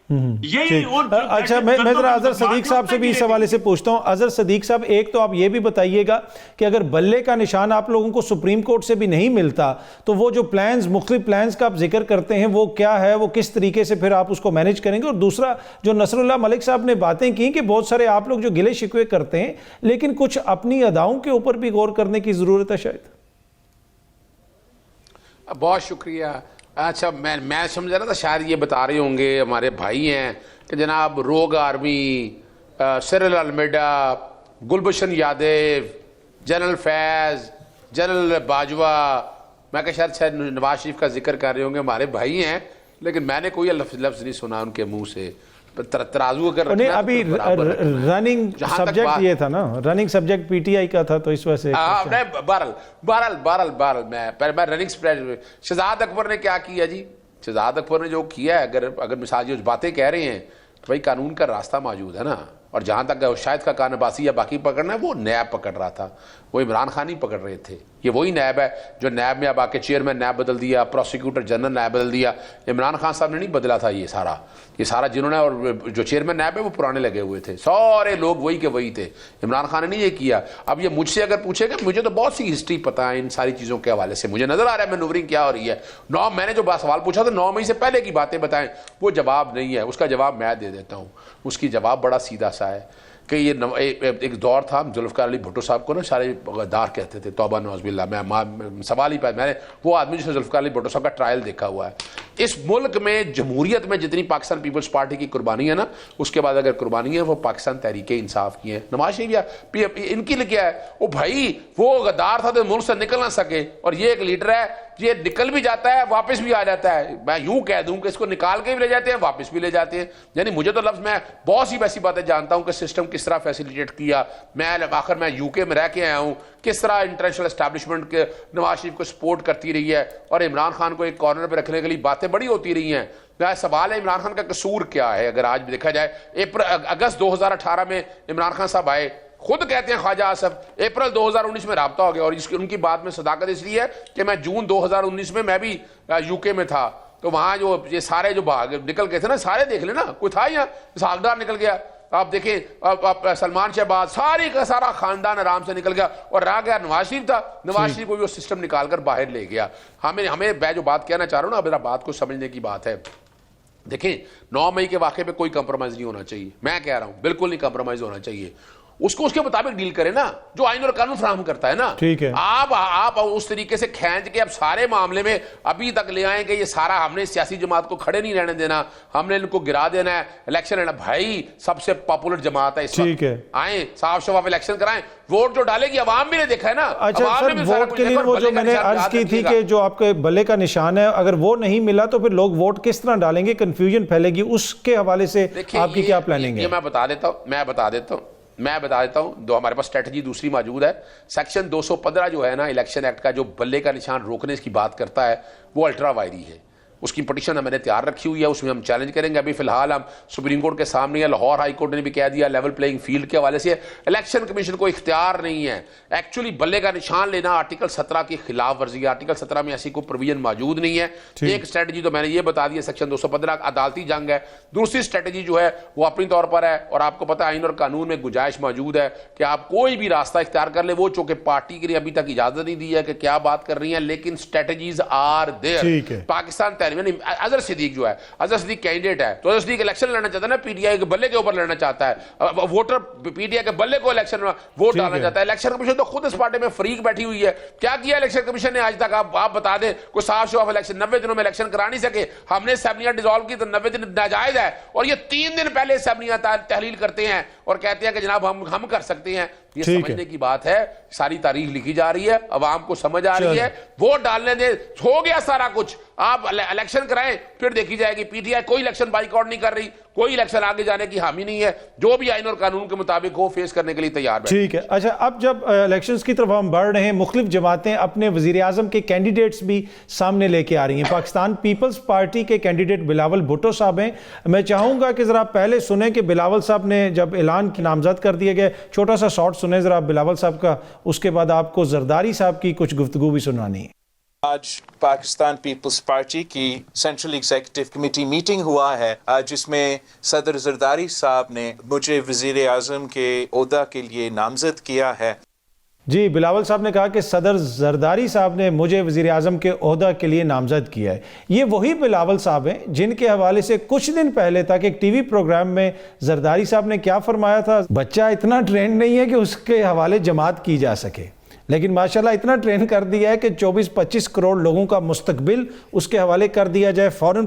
यही अच्छा, मैं जरा अजहर सदीक साहब से भी इस हवाले से पूछता हूं। अजहर सदीक साहब, एक तो आप ये भी बताइएगा कि अगर बल्ले का निशान आप लोगों को सुप्रीम कोर्ट से भी नहीं मिलता तो वो जो प्लान्स, मुख्तलिफ प्लान्स का आप जिक्र करते हैं, वो क्या है, वो किस तरीके से फिर आप उसको मैनेज करेंगे? और दूसरा, जो नसरुल्लाह मलिक साहब ने बातें की कि बहुत सारे आप लोग जो गिले शिकवे करते हैं, लेकिन कुछ अपनी अदाओं के ऊपर भी गौर करने की जरूरत है शायद। बहुत शुक्रिया। अच्छा, मैं समझ रहा था शायद ये बता रहे होंगे हमारे भाई हैं कि जनाब rogue army, Cyril Almeida, Kulbhushan Yadav, general Faiz, general Bajwa, मैं कहा शायद नवाज शरीफ का जिक्र कर रहे होंगे, हमारे भाई हैं, लेकिन मैंने कोई लफ्ज़ नहीं सुना उनके मुंह से। तराजू अगर नहीं, अभी रनिंग सब्जेक्ट ये था ना, रनिंग सब्जेक्ट PTI का था, तो इस वजह से बहरहाल मैं रनिंग शहजाद अकबर ने क्या किया जी? शहजाद अकबर ने जो किया है, अगर मिसाल जो बातें कह रहे हैं तो भाई कानून का रास्ता मौजूद है ना, और जहाँ तक शाहिद का कान अब्बासी या बाकी पकड़ना है, वो नैब पकड़ रहा था, वो इमरान खान ही पकड़ रहे थे। ये वही नैब है जो नैब में अब आके चेयरमैन नैब बदल दिया, प्रोसिक्यूटर जनरल नैब बदल दिया। इमरान खान साहब ने नहीं बदला था ये सारा जिन्होंने, और जो चेयरमैन नैब है वो पुराने लगे हुए थे, सारे लोग वही के वही थे। इमरान खान ने नहीं ये किया। अब ये मुझसे अगर पूछेगा, मुझे तो बहुत सी हिस्ट्री पता है इन सारी चीज़ों के हवाले से, मुझे नजर आ रहा है मैनूवरिंग क्या हो रही है। मैंने जो सवाल पूछा था 9 मई से पहले की बातें बताएं, वो जवाब नहीं है, उसका जवाब मैं दे देता हूँ। उसकी जवाब बड़ा सीधा सा है कि ये एक दौर था, जुल्फ़िकार अली भुट्टो साहब को ना सारे गद्दार कहते थे, तौबा नौज़बिल्लाह। मैं सवाल ही मैंने वो आदमी जिसने जुल्फ़िकार अली भुट्टो साहब का ट्रायल देखा हुआ है। इस मुल्क में जमहूरियत में जितनी पाकिस्तान पीपल्स पार्टी की कुर्बानी है ना, उसके बाद अगर कुर्बानी है वो पाकिस्तान तहरीके इंसाफ की है। नवाज शरीफ इनकी लिए क्या है, वो भाई वो गद्दार था तो मुल्क से निकल ना सके, और ये एक लीडर है, ये निकल भी जाता है वापस भी आ जाता है। मैं यूं कह दूं कि इसको निकाल के भी ले जाते हैं, वापस भी ले जाते हैं। यानी मुझे तो लफ्ज, मैं बहुत सी वैसी बातें जानता हूं कि सिस्टम किस तरह फैसिलिटेट किया। मैं यूके में रह के आया हूं, किस तरह इंटरनेशनल एस्टैब्लिशमेंट के नवाज शरीफ को सपोर्ट करती रही है और इमरान खान को एक कॉर्नर पर रखने के लिए बातें बड़ी होती रही हैं। मेरा सवाल है, इमरान खान का कसूर क्या है? अगर आज देखा जाए, अगस्त 2018 में इमरान खान साहब आए, खुद कहते हैं ख्वाजा आसफ, अप्रैल 2019 में राब्ता हो गया, और इसकी उनकी बात में सदाकत इसलिए है कि मैं जून 2019 में मैं भी यूके में था, तो वहां जो ये सारे जो भाग निकल गए थे ना, सारे देख लेना, कोई था यहाँ सागदार निकल गया, आप देखें आप सलमान शहबाज, सारी का सारा खानदान आराम से निकल गया, और रह गया नवाज शरीफ था। नवाज शरीफ को भी वो सिस्टम निकाल कर बाहर ले गया। हमें मैं जो बात कहना चाह रहा हूँ ना, मेरा बात को समझने की बात है। देखें, 9 मई के वाक़े पे कोई कंप्रोमाइज नहीं होना चाहिए, मैं कह रहा हूं, बिल्कुल नहीं कंप्रोमाइज होना चाहिए। उसको उसके मुताबिक डील करें ना, जो आईन और कानून फराहम करता है ना। ठीक है। आप उस तरीके से खींच के अब सारे मामले में अभी तक ले आए कि ये सारा हमने सियासी जमात को खड़े नहीं रहने देना, हमने इनको गिरा देना है, इलेक्शन लेना। भाई सबसे पॉपुलर जमात है इस वक्त, आए साफ शफाफ इलेक्शन कराएं, वोट जो डालेगी अवाम भी ने देखा है ना। अच्छा सर, वोट के लिए वो जो मैंने अर्ज की थी कि जो आपके बल्ले का निशान है, अगर वो नहीं मिला तो फिर लोग वोट किस तरह डालेंगे, कंफ्यूजन फैलेगी, उसके हवाले से आपकी क्या प्लानिंग है? मैं बता देता हूं दो हमारे पास स्ट्रेटजी दूसरी मौजूद है। सेक्शन 215 जो है ना इलेक्शन एक्ट का, जो बल्ले का निशान रोकने की बात करता है, वो अल्ट्रा वायरी है। उसकी पटिशन मैंने तैयार रखी हुई है, उसमें हम चैलेंज करेंगे। अभी फिलहाल हम सुप्रीम कोर्ट के सामने है, लाहौर हाई कोर्ट ने भी कह दिया लेवल प्लेइंग फील्ड के हवाले से इलेक्शन कमीशन को इख्तियार नहीं है एक्चुअली बल्ले का निशान लेना। आर्टिकल 17 की खिलाफ वर्जी है, आर्टिकल 17 में ऐसी कोई प्रोविजन मौजूद नहीं है। एक स्ट्रेटजी तो मैंने ये बता दी है, सेक्शन 215 अदालती जंग है। दूसरी स्ट्रेटजी जो है वो अपनी तौर पर है, और आपको पता है आइन और कानून में गुंजाइश मौजूद है कि आप कोई भी रास्ता इख्तियार कर ले। वो चूंकि पार्टी के लिए अभी तक इजाजत नहीं दी है कि क्या बात कर रही है, लेकिन strategies are there. Pakistan Tehreek Azhar Siddique जो है, अजहर सिद्दीक कैंडिडेट है, तो अजहर सिद्दीक इलेक्शन लड़ना चाहता है ना, पीटीआई के बल्ले के ऊपर लड़ना चाहता है, वोटर पीटीआई के बल्ले को इलेक्शन में वोट डालना चाहता है। इलेक्शन कमीशन तो खुद इस पार्टी में फ्रीक बैठी हुई है। क्या किया इलेक्शन कमीशन ने आज तक? आप बता दें, कोई साफ शफाफ इलेक्शन 90 दिनों में इलेक्शन करा नहीं सके। हमने असेंबलियां डिसॉल्व की तो 90 दिन नाजायज है, और ये 3 दिन पहले असेंबलियां तहलील करते हैं और कहते हैं कि जनाब हम कर सकते हैं। ये समझने की बात है, सारी तारीख लिखी जा रही है, अवाम को समझ आ रही है, वोट डालने दे, हो गया सारा कुछ। आप इलेक्शन कराएं, फिर देखी जाएगी। पीटीआई कोई इलेक्शन बाइकआउट नहीं कर रही, कोई इलेक्शन आगे जाने की हामी नहीं है, जो भी आइन और कानून के मुताबिक हो फेस करने के लिए तैयार है। ठीक है। अच्छा, अब जब इलेक्शंस की तरफ हम बढ़ रहे हैं, मुख्तलिफ जमातें अपने वजीर आजम के कैंडिडेट्स भी सामने लेके आ रही हैं। पाकिस्तान पीपल्स पार्टी के कैंडिडेट बिलावल भुट्टो साहब हैं। मैं चाहूंगा कि जरा पहले सुने कि बिलावल साहब ने जब ऐलान की नामजद कर दिए गए, छोटा सा शॉर्ट सुने जरा बिलावल साहब का, उसके बाद आपको जरदारी साहब की कुछ गुफ्तगू भी सुनानी है। आज पाकिस्तान पीपल्स पार्टी की सेंट्रल एग्जीक्यूटिव कमेटी मीटिंग हुआ है, जिसमें सदर जरदारी साहब ने मुझे वजीर आजम के ओहदा के लिए नामजद किया है। जी, बिलावल साहब ने कहा कि सदर जरदारी साहब ने मुझे वजीर आजम के ओहदा के लिए नामजद किया है। ये वही बिलावल साहब हैं जिनके हवाले से कुछ दिन पहले तक एक टीवी प्रोग्राम में जरदारी साहब ने क्या फरमाया था, बच्चा इतना ट्रेंड नहीं है कि उसके हवाले जमात की जा सके, लेकिन माशाल्लाह इतना ट्रेन कर दिया है कि 24-25 करोड़ लोगों का मुस्तकबिल उसके हवाले कर दिया जाए, फॉरेन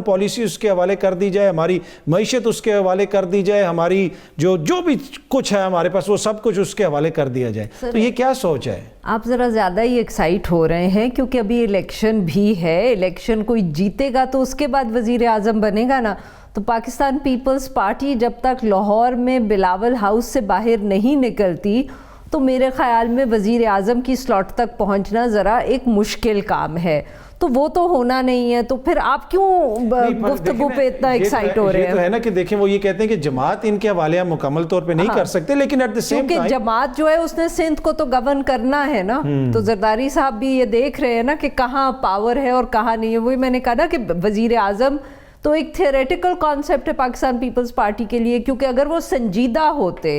पॉलिसी उसके हवाले कर दी जाए, हमारी मईशत उसके हवाले कर दी जाए, हमारी जो भी कुछ है हमारे पास वो सब कुछ उसके हवाले कर दिया जाए। तो ये क्या सोच है? आप ज़रा ज़्यादा ही एक्साइट हो रहे हैं, क्योंकि अभी इलेक्शन भी है। इलेक्शन कोई जीतेगा तो उसके बाद वज़ीर आज़म बनेगा ना। तो पाकिस्तान पीपल्स पार्टी जब तक लाहौर में बिलावल हाउस से बाहर नहीं निकलती, तो मेरे ख्याल में वज़ीर आज़म की स्लॉट तक पहुंचना ज़रा एक मुश्किल काम है, तो वो तो होना नहीं है। तो फिर आप क्यों गुफ्तगू पे इतना एक्साइट हो रहे हैं? ये तो है ना कि देखें, वो ये कहते हैं कि जमात इनके हवाले हम मुकम्मल तौर पे नहीं कर सकते, लेकिन एट द सेम टाइम जमात जो है उसने सिंध को तो गवर्न करना है ना, तो जरदारी साहब भी ये देख रहे हैं ना कि कहाँ पावर है और कहाँ नहीं है। वही मैंने कहा ना कि वजीर आजम तो एक थियोरेटिकल कॉन्सेप्ट है पाकिस्तान पीपल्स पार्टी के लिए, क्योंकि अगर वो संजीदा होते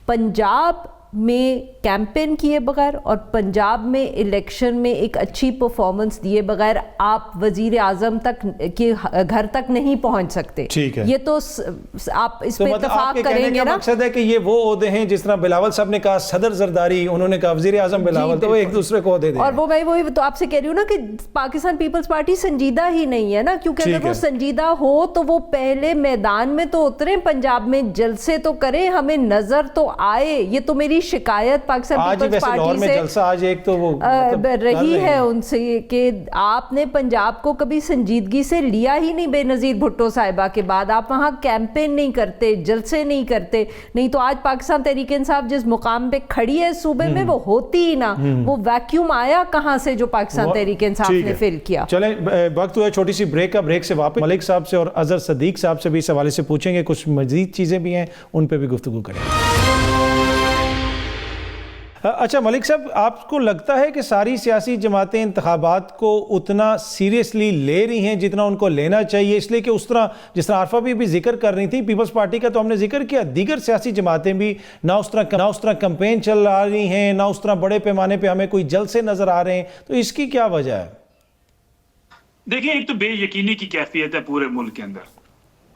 पंजाब में कैंपेन किए बगैर और पंजाब में इलेक्शन में एक अच्छी परफॉर्मेंस दिए बगैर आप वजीर आजम तक के घर तक नहीं पहुंच सकते। ठीक है, ये तो आप इस पे इत्तेफाक करेंगे ना। मकसद है कि ये वो ओहदे हैं जिस तरह बिलावल साहब ने कहा सदर जरदारी, उन्होंने कहा वजीर आजम बिलावल, तो वो एक दूसरे को ओहदे दें। और वो मैं वही तो आपसे कह रही हूँ ना कि पाकिस्तान पीपल्स पार्टी संजीदा ही नहीं है ना, क्योंकि अगर वो संजीदा हो तो वो पहले मैदान में तो उतरे, पंजाब में जलसे तो करें, हमें नजर तो आए। ये तो मेरी शिकायत पाकिस्तान पीपल्स पार्टी से जलसा आज एक तो वो रही है उनसे कि आपने पंजाब को कभी संजीदगी से लिया ही नहीं। बेनजीर भुट्टो साहिबा के बाद आप वहां कैंपेन नहीं करते, जलसे नहीं करते, नहीं तो आज पाकिस्तान तहरीक इंसाफ जिस मुकाम पे खड़ी है सूबे में वो होती ही ना। वो वैक्यूम आया कहां से जो पाकिस्तान तहरीक इंसाफ ने फिल किया। चले वक्त हुआ छोटी सी ब्रेक का, ब्रेक से वापस मलिक साहब से और अजहर सदीक साहब से भी इस हवाले से पूछेंगे, कुछ मजीद चीजें भी हैं उन पे भी गुफ्तगू करेंगे। अच्छा मलिक साहब, आपको लगता है कि सारी सियासी जमातें इंतखाबात को उतना सीरियसली ले रही हैं जितना उनको लेना चाहिए? इसलिए कि उस तरह जिस तरह आरफा भी जिक्र कर रही थी, पीपल्स पार्टी का तो हमने जिक्र किया, दीगर सियासी जमातें भी ना उस तरह कैंपेन चल रही हैं, ना उस तरह बड़े पैमाने पे हमें कोई जलसे नजर आ रहे हैं, तो इसकी क्या वजह है? देखिए, एक तो बेयकीनी की कैफियत है पूरे मुल्क के अंदर।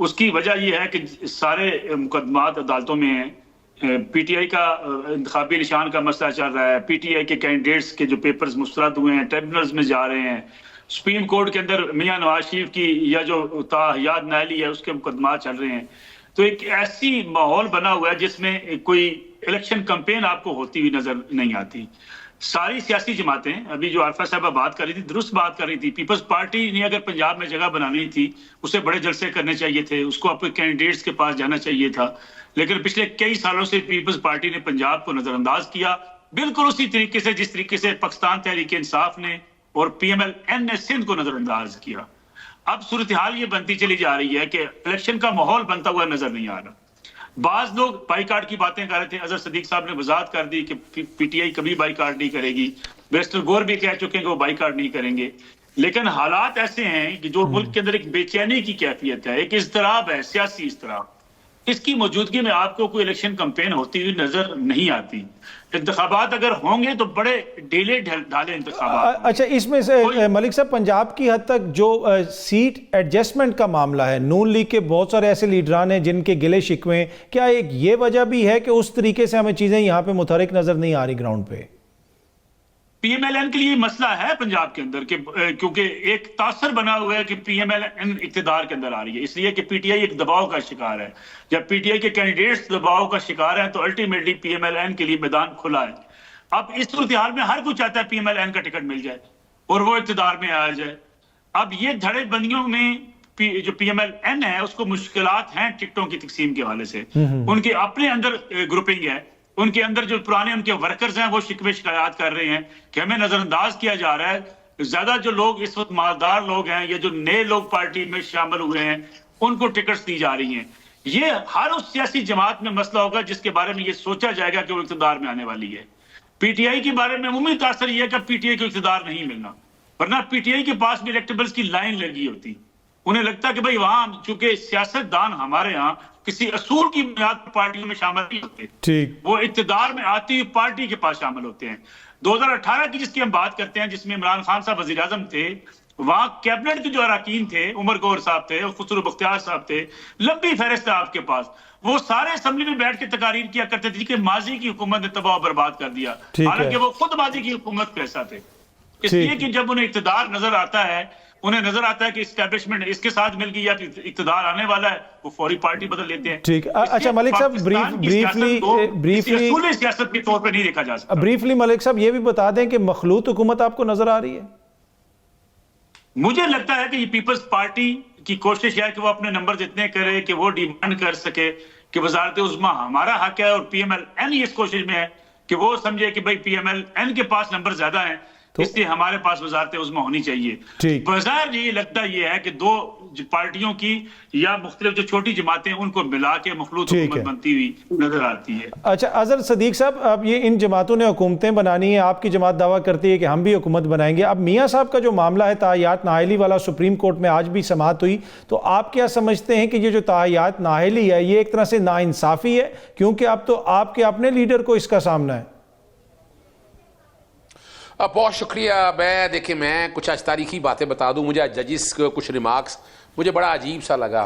उसकी वजह यह है कि सारे मुकदमात अदालतों में हैं। पीटीआई का इंतखाबी निशान का मसला चल रहा है, पीटीआई के कैंडिडेट्स के जो पेपर्स मुस्तरद हुए हैं ट्रिब्यूनल्स में जा रहे हैं, सुप्रीम कोर्ट के अंदर मियां नवाज शरीफ की या जो ताहयात नाली है उसके मुकदमात चल रहे हैं। तो एक ऐसी माहौल बना हुआ है जिसमें कोई इलेक्शन कैंपेन आपको होती हुई नजर नहीं आती। सारी सियासी जमातें, अभी जो आरफा साहबा बात कर रही थी, दुरुस्त बात कर रही थी, पीपल्स पार्टी ने अगर पंजाब में जगह बनानी थी उसे बड़े जलसे करने चाहिए थे, उसको अपने कैंडिडेट्स के पास जाना चाहिए था। लेकिन पिछले कई सालों से पीपल्स पार्टी ने पंजाब को नजरअंदाज किया, बिल्कुल उसी तरीके से जिस तरीके से पाकिस्तान तहरीक इंसाफ ने और पीएमएल-एन ने सिंध को नजरअंदाज किया। अब सूरत हाल ये बनती चली जा रही है कि इलेक्शन का माहौल बनता हुआ नजर नहीं आ रहा। बाज लोग बाइकाट की बातें कर रहे थे, अजहर सदीक साहब ने वजाहत कर दी कि पीटीआई कभी बाइकाट नहीं करेगी, बैरिस्टर गौर भी कह चुके हैं कि वो बाइकाट नहीं करेंगे। लेकिन हालात ऐसे हैं कि जो मुल्क के अंदर एक बेचैनी की कैफियत है, एक इज़्तिराब है, सियासी इज़्तिराब, इसकी मौजूदगी में आपको कोई इलेक्शन कैंपेन होती हुई नजर नहीं आती। इंतखाबात अगर होंगे तो बड़े ढीले ढाले इंतखाबात। अच्छा, इसमें से मलिक साहब पंजाब की हद तक जो सीट एडजस्टमेंट का मामला है, नून लीग के बहुत सारे ऐसे लीडरान हैं जिनके गिले शिकवे, क्या एक ये वजह भी है कि उस तरीके से हमें चीजें यहाँ पे मुतहरिक नजर नहीं आ रही ग्राउंड पे? पीएमएलएन के लिए मसला है पंजाब के अंदर कि क्योंकि एक तासर बना हुआ है कि पीएमएलएन इक्तिदार के अंदर आ रही है, इसलिए कि पीटीआई एक दबाव का शिकार है। जब पीटीआई के कैंडिडेट्स दबाव का शिकार हैं तो अल्टीमेटली पीएमएलएन के लिए मैदान खुला है। अब इस सूरत हाल में हर कोई चाहता है पीएमएलएन का टिकट मिल जाए और वो इक्तिदार में आ जाए। अब ये धड़े बंदियों में जो पीएमएलएन है उसको मुश्किलात हैं टिकटों की तकसीम के हवाले से, उनके अपने अंदर ग्रुपिंग है, उनके अंदर जो पुराने उनके वर्कर्स हैं वो शिकवे शिकायत कर रहे हैं कि हमें नजरअंदाज किया जा रहा है। ज्यादा जो लोग इस वक्त मालदार लोग हैं या जो नए लोग पार्टी में शामिल हुए हैं उनको टिकट्स दी जा रही हैं। ये हर उस सियासी जमात में मसला होगा जिसके बारे में ये सोचा जाएगा कि वो इक़्तिदार में आने वाली है। पीटीआई के बारे में उम्मीद तासर यह है कि पीटीआई को इक़्तिदार नहीं मिलना, वरना पीटीआई के पास भी इलेक्टेबल्स की लाइन लगी होती। उन्हें लगता है कि भाई वहां चूंकि सियासतदान हमारे यहाँ किसी असूल की बुनियाद पर पार्टियों में शामिल नहीं होते, ठीक, वो इक़्तिदार में आती हुई पार्टी के पास शामिल होते हैं। 2018 की जिसकी हम बात करते हैं, जिसमें इमरान खान साहब वज़ीर आज़म थे, वहां कैबिनेट के जो अरकान थे, उमर गौर साहब थे और खुसरो बख्तियार साहब थे, लंबी फहरिस्त है आपके पास। वो सारे असेंबली में बैठ के तकारीर किया करते थे कि माजी की हुकूमत ने तबाह बर्बाद कर दिया, हालांकि वो खुद माजी की हुकूमत के ऐसा थे। इसलिए कि जब उन्हें इक़्तिदार नजर आता है, उन्हें नजर आता है कि इस्टेब्लिशमेंट इसके साथ मिल गई या इक़्तिदार आने वाला है, वो फौरी पार्टी बदल लेते हैं। ठीक, अच्छा मलिक साहब ब्रीफली सियासत के तौर पर नहीं देखा जा सकता। ब्रीफली मलिक साहब ये भी बता दें कि मखलूत हुकूमत आपको नजर आ रही है? मुझे लगता है कि ये पीपल्स पार्टी की कोशिश है कि वो अपने नंबर इतने करे कि वो डिमांड कर सके कि वजारत उज़्मा हमारा हक है, और पीएमएल-एन इस कोशिश में है कि वो समझे कि भाई PMLN के पास नंबर ज्यादा हैं, इसलिए हमारे पास वजारतें उज़्मा होनी चाहिए। बाजार ये लगता ये है कि दो पार्टियों की या मुख्तलिफ जो छोटी जमातें उनको मिला के मखलूत हुकूमत बनती हुई नजर आती है। अच्छा अजहर सदीक साहब, अब ये इन जमातों ने हुकूमतें बनानी है, आपकी जमात दावा करती है कि हम भी हुकूमत बनाएंगे। अब मियाँ साहब का जो मामला है ताहियात नाअहली वाला, सुप्रीम कोर्ट में आज भी समाअत हुई, तो आप क्या समझते हैं कि ये जो ताहियात नाअहली है ये एक तरह से नाइंसाफ़ी है, क्योंकि अब तो आपके अपने लीडर को इसका सामना है? बहुत शुक्रिया। देखिए मैं कुछ आज तारीखी बातें बता दूं। मुझे जजिस के कुछ रिमार्क्स मुझे बड़ा अजीब सा लगा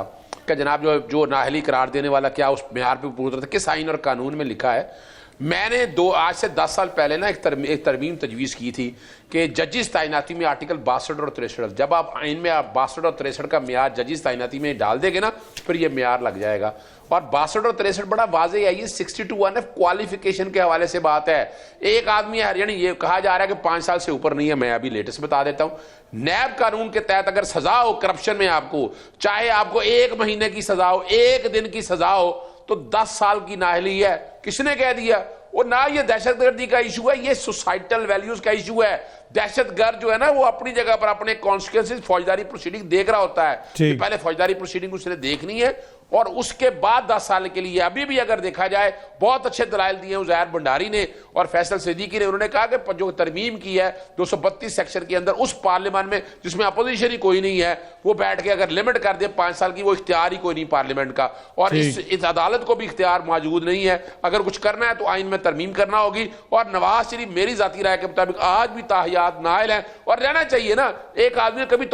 कि जनाब जो नाअहली करार देने वाला क्या उस मेयार पे पूछ रहा था, किस आइन और कानून में लिखा है। मैंने आज से 10 साल पहले ना एक तरमीम तजवीज़ की थी कि जजिस तैनाती में आर्टिकल 62 और 63, जब आप आइन में 62 और 63 का मेयार जजिस तैनाती में डाल देंगे ना, फिर ये मेयार लग जाएगा। और 62 और 63 बड़ा वाज़ेह है, ये 62(1) क्वालिफिकेशन के हवाले से बात है। एक आदमी है, यानी ये कहा जा रहा है कि 5 साल से ऊपर नहीं है। मैं अभी लेटेस्ट बता देता हूँ, नैब कानून के तहत अगर सजा हो करप्शन में, आपको चाहे आपको 1 महीने की सजा हो, 1 दिन की सजा हो, तो 10 साल की नाअहली है। किसने कह दिया? वो ना ये दहशतगर्दी का इशू है, ये सोसाइटल वैल्यूज का इशू है। दहशतगर्द जो है ना वो अपनी जगह पर अपने कॉन्सिक्वेंसेस फौजदारी प्रोसीडिंग देख रहा होता है कि पहले फौजदारी प्रोसीडिंग उसने देखनी है और उसके बाद 10 साल के लिए। अभी भी अगर देखा जाए बहुत अच्छे दलाइल दिए उज़ैर भंडारी ने और फैसल सिद्दीकी ने। उन्होंने कहा कि जो तरमीम की है 232 सेक्शन के अंदर, उस पार्लियामेंट में जिसमें अपोजिशन ही कोई नहीं है, वो बैठ के अगर लिमिट कर दे 5 साल की, वो इख्तियार ही कोई नहीं पार्लियामेंट का। और इस अदालत को भी इख्तियार मौजूद नहीं है। अगर कुछ करना है तो आइन में तरमीम करना होगी। और नवाज शरीफ मेरी जाती राय के मुताबिक आज भी ताहियात नाअहल है और रहना चाहिए ना। एक आदमी ने कभी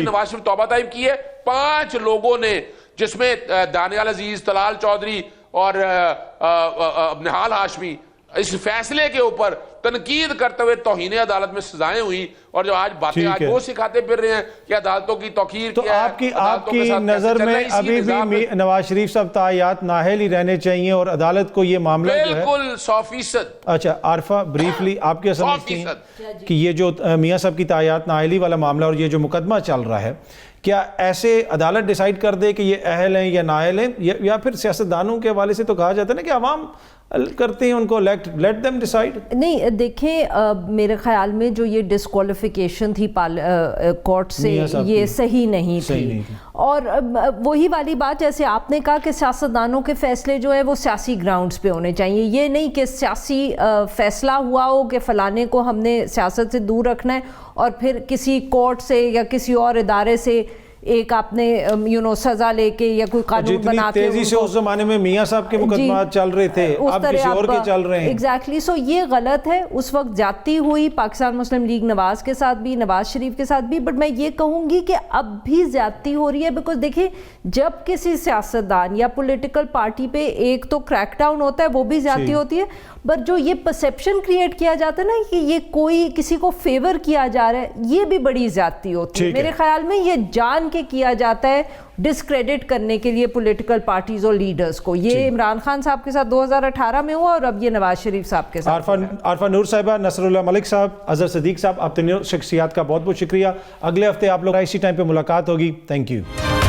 नवाज शरीफ तौबा ताइब की है, 5 लोगों ने, जिसमें दानियाल अजीज, तलाल चौधरी और निहाल हाशमी, इस फैसले के ऊपर तनकीद करते हुए तौहीन अदालत में सजाएं हुई। और जो आज बातें आज वो सिखाते फिर रहे हैं कि अदालतों की तौकीर तो क्या आपकी नजर में अभी भी नवाज शरीफ साहब ताहियात नाअहल ही रहने चाहिए और अदालत को ये मामला बिल्कुल 100%। अच्छा आरफा, ब्रीफली आप क्या समझती हैं कि ये जो मियाँ साहब की ताहियात नाअहली वाला मामला और ये जो मुकदमा चल रहा है, क्या ऐसे अदालत डिसाइड कर दे कि ये अहल हैं या नाअहल हैं, या फिर सियासतदानों के हवाले से तो कहा जाता है ना कि अवाम करते हैं उनको, लेट देम डिसाइड? नहीं देखें, मेरे ख्याल में जो ये डिस्क्वालिफिकेशन थी कोर्ट से ये सही नहीं थी। और वही वाली बात जैसे आपने कहा कि सियासतदानों के फैसले जो है वो सियासी ग्राउंड्स पे होने चाहिए। ये नहीं कि सियासी फैसला हुआ हो कि फ़लाने को हमने सियासत से दूर रखना है और फिर किसी कोर्ट से या किसी और इदारे से एक आपने सजा लेके या कोई कानून बना के, तेजी से उस जमाने में मियाँ साहब के मुकदमा चल रहे थे, अब किसी और के चल रहे हैं। एग्जैक्टली, सो ये गलत है। उस वक्त जाती हुई पाकिस्तान मुस्लिम लीग नवाज के साथ भी, नवाज शरीफ के साथ भी, बट मैं ये कहूँगी कि अब भी ज्यादती हो रही है। बिकॉज देखिए, जब किसी सियासतदान या पॉलिटिकल पार्टी पे एक तो क्रैकडाउन होता है, वो भी ज्यादती होती है, बट जो ये परसेप्शन क्रिएट किया जाता है ना कि ये कोई किसी को फेवर किया जा रहा है, ये भी बड़ी ज्यादती होती है। मेरे ख्याल में ये जान के किया जाता है डिस्क्रेडिट करने के लिए पॉलिटिकल पार्टीज और लीडर्स को। ये इमरान खान साहब के साथ 2018 में हुआ और अब ये नवाज शरीफ साहब के साथ। आरफा नूर साहिबा, नसरुल्लाह मलिक साहब, अजहर सदीक साहब, आप तीनों शख्सियात का बहुत बहुत शुक्रिया। अगले हफ्ते आप लोग इसी टाइम पे मुलाकात होगी। Thank you.